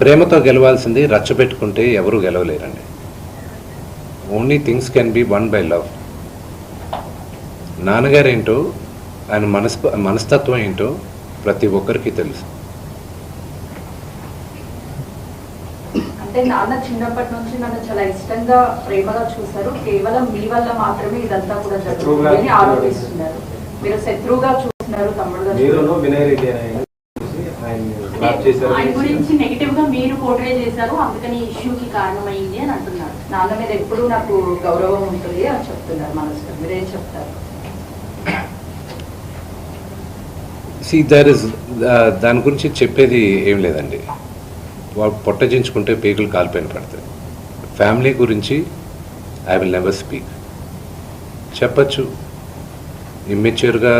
ప్రేమతో గెలవాల్సింది రచ్చబెట్టుకుంటే ఎవరు గెలవలేరండి. Only things can be won by love. నాన్నగారు ఏంటో, ఆయన మనస్తత్వం ఏంటో ప్రతి ఒక్కరికి తెలుసు. అంటే నాన్న చిన్నప్పటి నుంచి నన్ను చాలా ఇష్టంగా ప్రేమగా చూశారు, కేవలం మీ వల్ల మాత్రమే ఇదంతా కూడా జరుగుతుంది అని ఆరోపిస్తున్నారు. మీరు శత్రువుగా చూస్తున్నారు, తమ్ముడుగా ఆయన గురించి నెగిటివ్ గా మీరు పోర్ట్రే చేశారు, అందుకని ఇష్యూకి కారణమైంది అని అంటున్నారు. నాన్న మీద ఎప్పుడూ నాకు గౌరవం ఉంటుంది అని చెప్తున్నారు. మనసులో మీరేం చెప్తారు? దాని గురించి చెప్పేది ఏం లేదండి. వాళ్ళు పొట్టజించుకుంటే పేగులు కాలిపోయిన పడతాయి. ఫ్యామిలీ గురించి ఐ విల్ నెవర్ స్పీక్. చెప్పచ్చు, ఇమ్మెచ్యూర్గా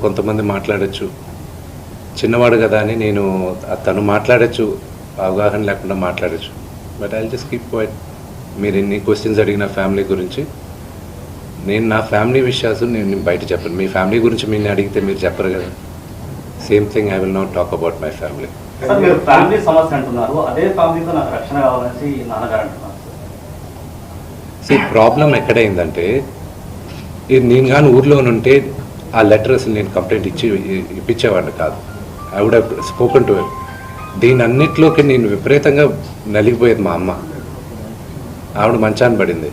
కొంతమంది మాట్లాడచ్చు, చిన్నవాడు కదా అని నేను తను మాట్లాడచ్చు, అవగాహన లేకుండా మాట్లాడచ్చు. But I just keep quiet. మీరు ఎన్ని క్వశ్చన్స్ అడిగిన ఫ్యామిలీ గురించి, నేను నా ఫ్యామిలీ విషయాలు నేను బయట చెప్పను. మీ ఫ్యామిలీ గురించి మీరు అడిగితే మీరు చెప్పరు కదా. Same thing I will not talk about my family. మీరు ఫ్యామిలీ సమస్య అంటున్నారు, అదే ఫ్యామిలీతో నాకు రక్షణ కావాలని నాన్నగారు అంటున్నారు. ప్రాబ్లం ఎక్కడైందంటే, నేను కానీ ఊర్లో ఉంటే ఆ లెటర్ అసలు నేను కంప్లైంట్ ఇప్పించేవాడిని కాదు. I would have spoken to him. దీని అన్నిట్లోకి నేను విపరీతంగా నలిగిపోయేది. మా అమ్మ, ఆవిడ మంచాన్ని పడింది.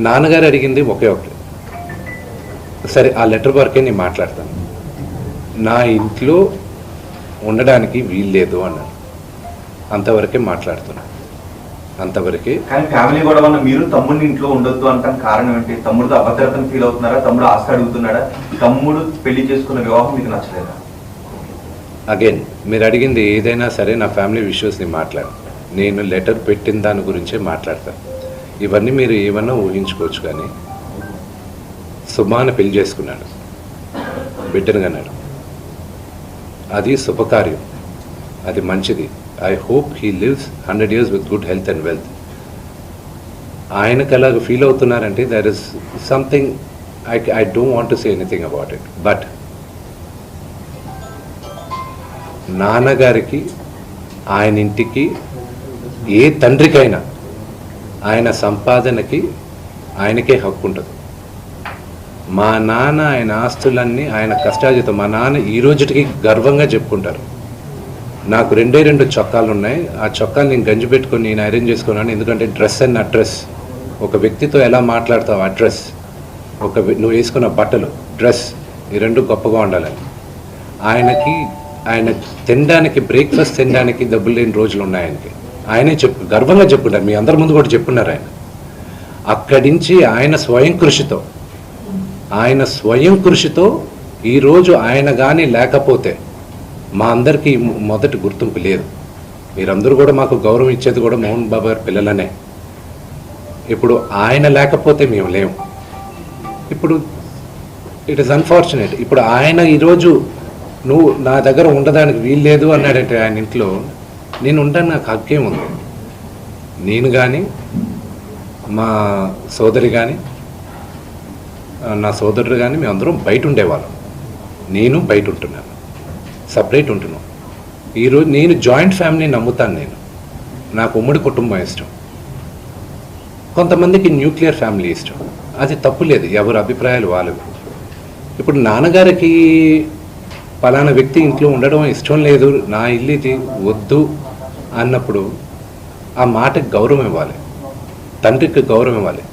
నాన్నగారు అడిగింది ఒకే ఒకటి, సరే ఆ లెటర్ వరకే నేను మాట్లాడతాను, నా ఇంట్లో ఉండడానికి వీల్లేదు అన్నాను. అంతవరకే మాట్లాడుతున్నాను, అంతవరకే. కానీ ఫ్యామిలీ గొడవ మీరు తమ్ముడిని ఇంట్లో ఉండొద్దు అంటాను కారణం ఏంటి? తమ్ముడితో అభద్రతను ఫీల్ అవుతున్నారా? తమ్ముడు ఆస్తి అడుగుతున్నాడా? తమ్ముడు పెళ్లి చేసుకున్న వివాహం మీకు నచ్చలేదా? అగైన్ మీరు అడిగింది ఏదైనా సరే నా ఫ్యామిలీ విషయస్ని మాట్లాడు. నేను లెటర్ పెట్టిన దాని గురించే మాట్లాడతాను. ఇవన్నీ మీరు ఏమన్నా ఊహించుకోవచ్చు. కానీ సుమాన పెళ్లి చేసుకున్నాడు, బిడ్డను కన్నాడు, అది శుభకార్యం, అది మంచిది. I hope he lives 100 years with good health and wealth. ఆయనకు అలాగ ఫీల్ అవుతున్నారంటే there is something I don't want to say anything about it. But నాన్నగారికి, ఆయన ఇంటికి, ఏ తండ్రికైనా ఆయన సంపాదనకి ఆయనకే హక్కు ఉంటుంది. మా నాన్న ఆయన ఆస్తులన్నీ ఆయన కష్టార్జితం. మా నాన్న ఈ రోజుకి గర్వంగా చెప్పుకుంటారు, నాకు 2 చొక్కాలు ఉన్నాయి, ఆ చొక్కాలు నేను గంజి పెట్టుకొని నేను అరేంజ్ చేసుకున్నాను. ఎందుకంటే డ్రెస్ అండ్ అడ్రస్, ఒక వ్యక్తితో ఎలా మాట్లాడతావు అడ్రస్, నువ్వు వేసుకున్న బట్టలు, డ్రెస్, ఈ 2 గొప్పగా ఉండాలని. ఆయన తినడానికి, బ్రేక్ఫాస్ట్ తినడానికి డబ్బులు లేని రోజులు ఉన్నాయి ఆయనకి. ఆయనే గర్వంగా చెప్పుకుంటారు, మీ అందరి ముందు కూడా చెప్పున్నారు. ఆయన అక్కడి నుంచి ఆయన స్వయం కృషితో ఈరోజు ఆయన కానీ లేకపోతే మా అందరికీ మొదటి గుర్తింపు లేదు. మీరందరూ కూడా మాకు గౌరవం ఇచ్చేది కూడా మోహన్ బాబు గారి పిల్లలనే. ఇప్పుడు ఆయన లేకపోతే మేము లేము. ఇప్పుడు ఇట్ ఈస్ అన్ఫార్చునేట్. ఇప్పుడు ఆయన ఈరోజు నువ్వు నా దగ్గర ఉండడానికి వీల్లేదు అన్నాడంటే ఆయన ఇంట్లో, నేను ఉంటాను, నాకు హక్కేం ఉంది. నేను కానీ, మా సోదరి కానీ, నా సోదరుడు కానీ, మేమందరం బయట ఉండేవాళ్ళం. నేను బయట ఉంటున్నాను, సపరేట్ ఉంటున్నాను. ఈరోజు నేను జాయింట్ ఫ్యామిలీ నమ్ముతాను. నాకు ఉమ్మడి కుటుంబం ఇష్టం, కొంతమందికి న్యూక్లియర్ ఫ్యామిలీ ఇష్టం. అది తప్పు లేదు, ఎవరి అభిప్రాయాలు వాళ్ళవి. ఇప్పుడు నాన్నగారికి పలానా వ్యక్తి ఇంట్లో ఉండడం ఇష్టం లేదు, నా ఇల్లు ఇది వద్దు అన్నప్పుడు ఆ మాటకి గౌరవం ఇవ్వాలి, తండ్రికి గౌరవం ఇవ్వాలి.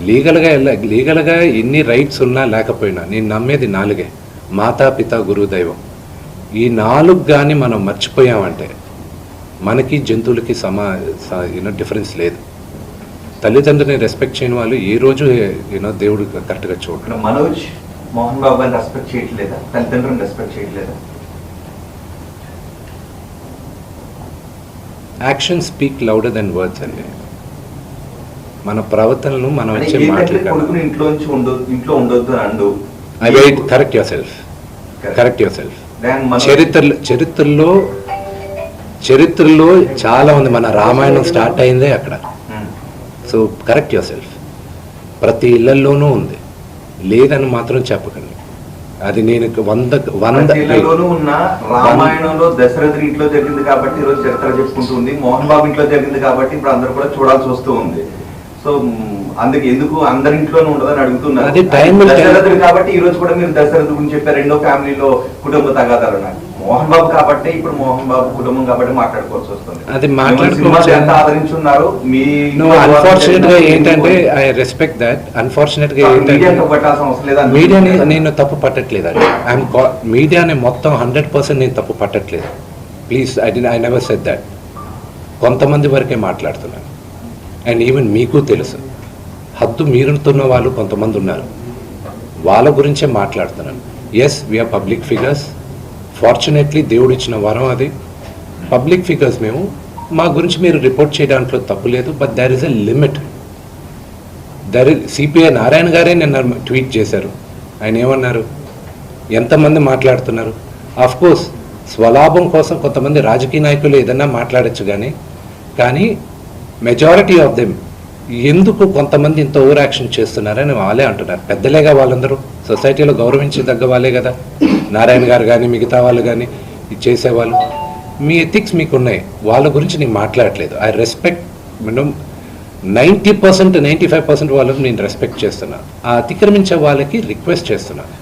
లీగల్గా ఎన్ని రైట్స్ ఉన్నా లేకపోయినా నేను నమ్మేది 4: మాతా, పిత, గురువు, దైవం. ఈ 4 కానీ మనం మర్చిపోయామంటే మనకి జంతువులకి డిఫరెన్స్ లేదు. తల్లిదండ్రులని రెస్పెక్ట్ చేయని వాళ్ళు ఏ రోజు దేవుడు కరెక్ట్గా చూడడం. మనోజ్ మోహన్ బాబు గారిని రెస్పెక్ట్ చేయట్లేదా? తల్లిదండ్రులను రెస్పెక్ట్ చేయట్లేదా? Action speak louder than words అండి. మన ప్రవర్తనను మనం వచ్చే మాట్లాడాలి. ఇంట్లో ఉండొద్దు అండు. Correct your self. చరిత్రలో చాలా ఉంది. మన రామాయణం స్టార్ట్ అయిందే అక్కడ. So correct your self. ప్రతి ఇళ్లలోనూ ఉంది, లేదని మాత్రం చెప్పకండి. అది నేను వంద ప్రతిలోనూ ఉన్న రామాయణంలో దశరథుడి ఇంట్లో జరిగింది కాబట్టి ఈరోజు చరిత్ర చెప్పుకుంటుంది, మోహన్ బాబు ఇంట్లో జరిగింది కాబట్టి ఇప్పుడు అందరూ కూడా చూడాల్సి వస్తూ ఉంది. సో అందుకే ఎందుకు అందరి ఇంట్లోనే ఉండదని అడుగుతున్నారు. అది time దశరథుడు కాబట్టి ఈ రోజు కూడా మీరు దశరథుడి గురించి చెప్పారు, రెండో ఫ్యామిలీలో కుటుంబ తగాదాలు ఉన్నాయి. మోహన్ బాబు కాబట్టి ఇప్పుడు మోహన్ బాబు కుటుంబం కాబట్టి మాట్లాడుకోవాల్సి వస్తుంది. అది సినిమాలు ఎంత ఆదరించున్నారు మీ అన్ఫార్చునేట్ గా ఏంటంటే ఐ రెస్పెక్ట్ దట్. అన్ఫార్చునేట్ గా ఏంటంటే పట్టాల్సిన అవసరం లేదా? మీడియాని నేను తప్పు పట్టట్లేదు అండి. మీడియాని మొత్తం 100% నేను తప్పు పట్టట్లేదు. Please I never said that. కొంతమంది వరకే మాట్లాడుతున్నాను. అండ్ ఈవెన్ మీకు తెలుసు, హద్దు మీరుతున్న వాళ్ళు కొంతమంది ఉన్నారు, వాళ్ళ గురించే మాట్లాడుతున్నాను. Yes, we're public figures. Fortunately దేవుడు ఇచ్చిన వరం అది. పబ్లిక్ ఫిగర్స్ మేము, మా గురించి మీరు రిపోర్ట్ చేయడానికి తప్పు లేదు. But there is a limit. CPI Narayana గారే నిన్న ట్వీట్ చేశారు. ఆయన ఏమన్నారు? ఎంతమంది మాట్లాడుతున్నారు? ఆఫ్ కోర్స్ స్వలాభం కోసం కొంతమంది రాజకీయ నాయకులు ఏదన్నా మాట్లాడచ్చు, కానీ మెజారిటీ ఆఫ్ దెమ్ ఎందుకు కొంతమంది ఇంత ఓవర్ యాక్షన్ చేస్తున్నారని వాళ్ళే అంటున్నారు. పెద్దలేగా వాళ్ళందరూ, సొసైటీలో గౌరవించదగ్గ వాళ్ళే కదా. నారాయణ గారు కానీ మిగతా వాళ్ళు కానీ ఇది చేసేవాళ్ళు. మీ ఎథిక్స్ మీకు ఉన్నాయి, వాళ్ళ గురించి నేను మాట్లాడట్లేదు. I respect. మనం 90% 95% వాళ్ళని నేను రెస్పెక్ట్ చేస్తున్నాను. ఆ అతిక్రమించే వాళ్ళకి రిక్వెస్ట్ చేస్తున్నాను,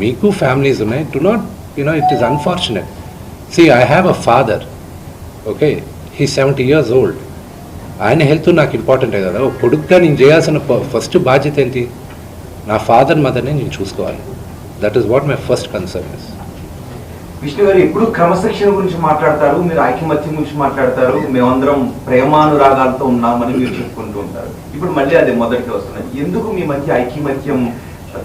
మీకు ఫ్యామిలీస్ ఉన్నాయి, do not it is unfortunate. See, I have a father, okay, he 70 years old. ఆయన హెల్త్ నాకు ఇంపార్టెంటే కదా. కొడుకుగా నేను చేయాల్సిన ఫస్ట్ బాధ్యత ఏంటి? నా ఫాదర్ మదర్ని నేను చూసుకోవాలి. That is what my first concern is. Vishnu గారు ఎప్పుడు క్రమశిక్షణ గురించి మాట్లాడతారు, మీరు ఐకమత్యం గురించి మాట్లాడతారు, మేమందరం ప్రేమానురాగాలతో ఉన్నామని మీరు చెప్పుకుంటూ ఉంటారు. ఇప్పుడు మళ్ళీ అది మొదటికి వస్తున్నాయి. ఎందుకు మీ మధ్య ఐకమత్యం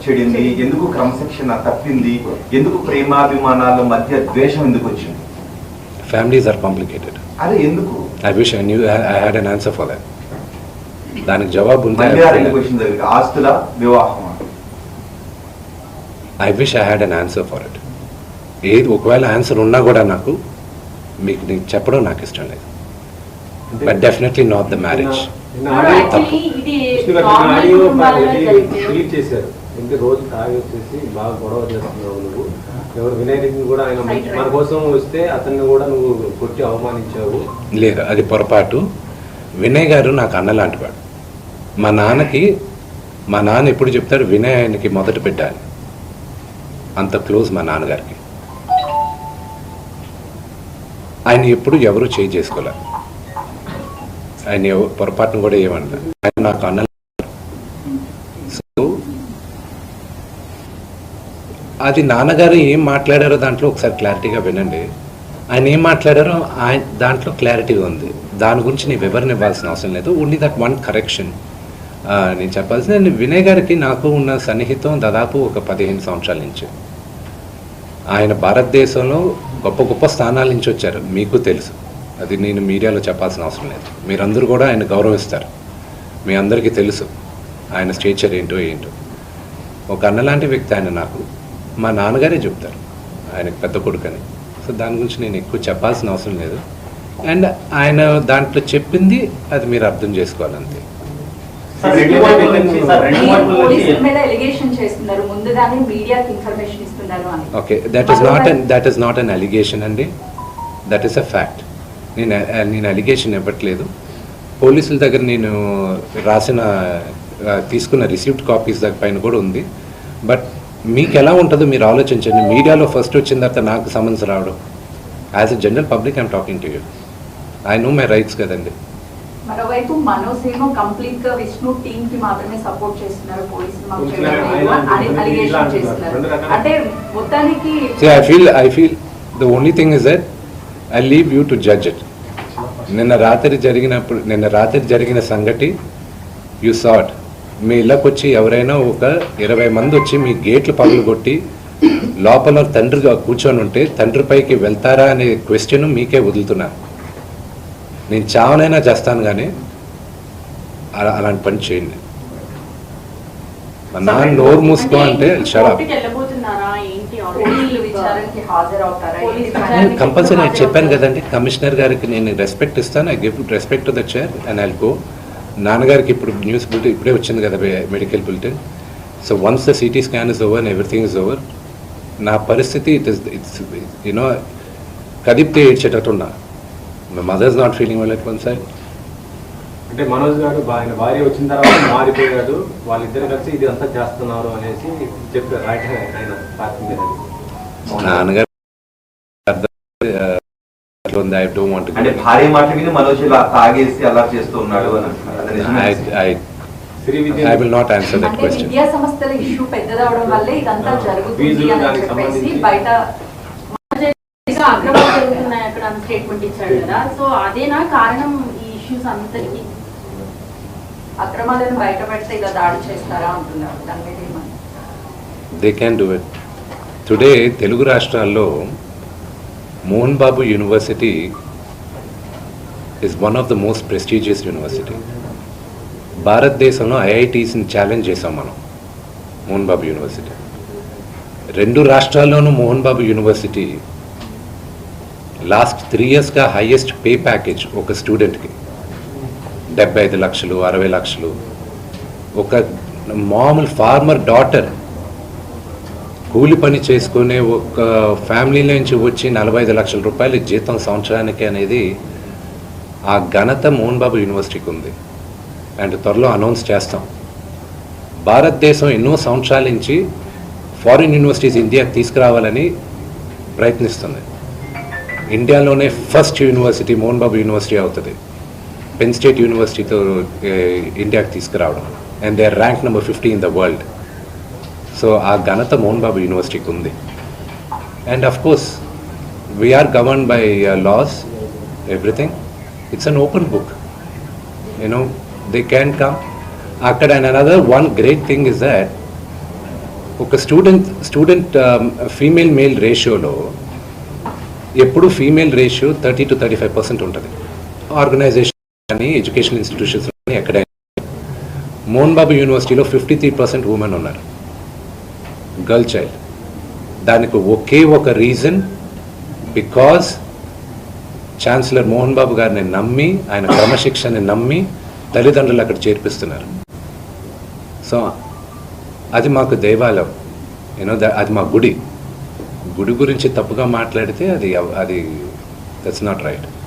చెడింది? ఎందుకు క్రమశిక్షణ తప్పింది? ఎందుకు ప్రేమాభిమానాల మధ్య ద్వేషం ఎందుకు వచ్చింది? Families are complicated. అదే ఎందుకు? I wish I knew I had an answer for that. దానికి జవాబు ఉంటే ఆస్తుల వివాహం. I wish I had an answer for it. ఏది ఒకవేళ ఆన్సర్ ఉన్నా కూడా నాకు మీకు నేను చెప్పడం నాకు ఇష్టం లేదు. But definitely not the marriage. చేశారు అంటే రోజు తాగి వచ్చేసి బాగా గొడవ చేస్తున్నావు నువ్వు. ఎవరు వినయ్ రెడ్డిని కూడా ఆయన మన కోసం వస్తే అతన్ని కూడా నువ్వు కొట్టి అవమానించావు. లేదు, అది పొరపాటు. వినయ్ గారు నాకు అన్నలాంటి వాడు. మా నాన్న ఎప్పుడు చెప్తాడు, వినయ్ ఆయనకి మొదట పెట్టాలి. అంత క్లోజ్ మా నాన్నగారికి. ఆయన ఎప్పుడు ఎవరు చేయి చేసుకోలేదు. ఆయన పొరపాటును కూడా ఏమన్నా. ఆయన నాకు అన్న. సో అది నాన్నగారు ఏం మాట్లాడారో దాంట్లో ఒకసారి క్లారిటీగా వినండి. ఆయన ఏం మాట్లాడారో దాంట్లో క్లారిటీ ఉంది. దాని గురించి నేను వివరణ ఇవ్వాల్సిన అవసరం లేదు. ఓన్లీ దట్ వన్ కరెక్షన్ నేను చెప్పాల్సింది. వినయ్ గారికి నాకు ఉన్న సన్నిహితం దాదాపు ఒక 15 సంవత్సరాల నుంచి. ఆయన భారతదేశంలో గొప్ప గొప్ప స్థానాల నుంచి వచ్చారు, మీకు తెలుసు. అది నేను మీడియాలో చెప్పాల్సిన అవసరం లేదు. మీరందరూ కూడా ఆయన గౌరవిస్తారు. మీ అందరికీ తెలుసు ఆయన స్టేచర్ ఏంటో. ఒక అన్నలాంటి వ్యక్తి ఆయన. నాకు మా నాన్నగారే చెప్తారు ఆయనకు పెద్ద కొడుకని. సో దాని గురించి నేను ఎక్కువ చెప్పాల్సిన అవసరం లేదు. అండ్ ఆయన దాంట్లో చెప్పింది అది మీరు అర్థం చేసుకోవాలంతే. Okay, that is not an allegation అండి. That is a fact. నేను అలిగేషన్ ఇవ్వట్లేదు. పోలీసుల దగ్గర నేను తీసుకున్న రిసీప్ట్ కాపీస్ దగ్గర పైన కూడా ఉంది. బట్ మీకు ఎలా ఉంటుందో మీరు ఆలోచించండి. మీడియాలో ఫస్ట్ వచ్చిన తర్వాత నాకు సమన్స్ రావడం. As a general public I'm talking to you. I know my rights కదండి. మరోవైపు మనోజ్ ఏమో కంప్లీట్ గా విష్ణు టీమ్ కి మాత్రమే సపోర్ట్ చేస్తున్నారు, పోలీసులు అలిగేషన్ చేస్తున్నారు. అంటే మొత్తానికి I feel the only thing is that I leave you to judge it. నిన్న రాత్రి జరిగిన సంగతి యూ సాట్. మీ ఇళ్ళకి వచ్చి ఎవరైనా ఒక 20 మంది వచ్చి మీ గేట్లు పగులు కొట్టి లోపల తండ్రిగా కూర్చొని ఉంటే తండ్రి పైకి వెళ్తారా అనే క్వశ్చన్ మీకే వదులుతున్నాను. నేను చావనైనా చేస్తాను, కానీ అలాంటి పని చేయండి. మా నాన్న నోరు మూసుకో అంటే షరాబ్. కంపల్సరీ నేను చెప్పాను కదండి, కమిషనర్ గారికి నేను రెస్పెక్ట్ ఇస్తాను. I give respect to the chair and I'll go. నాన్నగారికి ఇప్పుడు న్యూస్ బులెటిన్ ఇప్పుడే వచ్చింది కదా, medical bulletin. So once the CT scan is over and everything is over, నా పరిస్థితి ఇట్స్ యూనో కదిపితే ఏడ్చేటట్టున్నా. My mother's not feeling well at one side. అంటే మనోజ్ గారు ఆయన భార్య వచ్చిన తర్వాత మారిపోయాడు, వాళ్ళిద్దరు కలిసి ఇది అంతా చేస్తున్నారు అనేసి చెప్పారు ఆయన పార్టీ మీద. నాన్నగారు I don't want to అంటే భార్య మాట విని మనోజ్ ఇలా తాగేసి అలా చేస్తూ ఉన్నాడు అని అంటున్నారు. అది నిజమే? I will not answer that అంటే question. విద్యా సంస్థల ఇష్యూ పెద్దదవడం వల్లే ఇదంతా జరుగుతుంది ఫీజులు అని దానికి చెప్పేసి సంబంధించి బయట అక్రమాలు జరుగుతున్నాయి అక్కడ స్టేట్మెంట్ ఇచ్చాడు కదా. సో అదేనా కారణం ఈ ఇష్యూస్ అంతటికి? అక్రమాలను బయట పెడితే ఇలా దాడి చేస్తారా అంటున్నారు. దాని మీద ఏమని? They can do it. Today, Telugu రాష్ట్రాల్లో Mohan Babu university is one of the most prestigious university. భారతదేశంలో ఐఐటీస్ని ఛాలెంజ్ చేసాం మనం మోహన్ బాబు యూనివర్సిటీ. 2 రాష్ట్రాల్లోనూ మోహన్ బాబు యూనివర్సిటీ లాస్ట్ 3 yearsగా హైయెస్ట్ పే ప్యాకేజ్ ఒక స్టూడెంట్కి 75 లక్షలు 60 లక్షలు. ఒక మామూలు ఫార్మర్ డాటర్ కూలి పని చేసుకునే ఒక ఫ్యామిలీ నుంచి వచ్చి 45 లక్షల రూపాయలు జీతం సంవత్సరానికి అనేది ఆ ఘనత మోహన్ బాబు యూనివర్సిటీకి ఉంది. అండ్ త్వరలో అనౌన్స్ చేస్తాం. భారతదేశం ఎన్నో సంవత్సరాల నుంచి ఫారిన్ యూనివర్సిటీస్ ఇండియాకి తీసుకురావాలని ప్రయత్నిస్తుంది. ఇండియాలోనే first university Mohan Babu university అవుతుంది. పెన్ స్టేట్ యూనివర్సిటీతో ఇండియాకి తీసుకురావడం. And they are rank number 50 in the world. So ఆ ఘనత మోహన్ బాబు యూనివర్సిటీకి ఉంది. And of course we're govern by laws, everything. It's an open book, you know they can come. అక్కడ and another one great thing is that ఒక student female male రేషియోలో ఎప్పుడు female ratio 30 to 35% ఉంటుంది. Organisation కానీ ఎడ్యుకేషనల్ ఇన్స్టిట్యూషన్స్ కానీ ఎక్కడైనా. మోహన్ బాబు యూనివర్సిటీలో 53% women ఉన్నారు, గర్ల్ చైల్డ్. దానికి ఒకే ఒక reason, because chancellor Mohan Babu గారిని నమ్మి, ఆయన క్రమశిక్షణని నమ్మి తల్లిదండ్రులు అక్కడ చేర్పిస్తున్నారు. సో అది మాకు దేవాలయం, యూనో అది మా గుడి. గుడి గురించి తప్పుగా మాట్లాడితే అది దట్స్ నాట్ రైట్.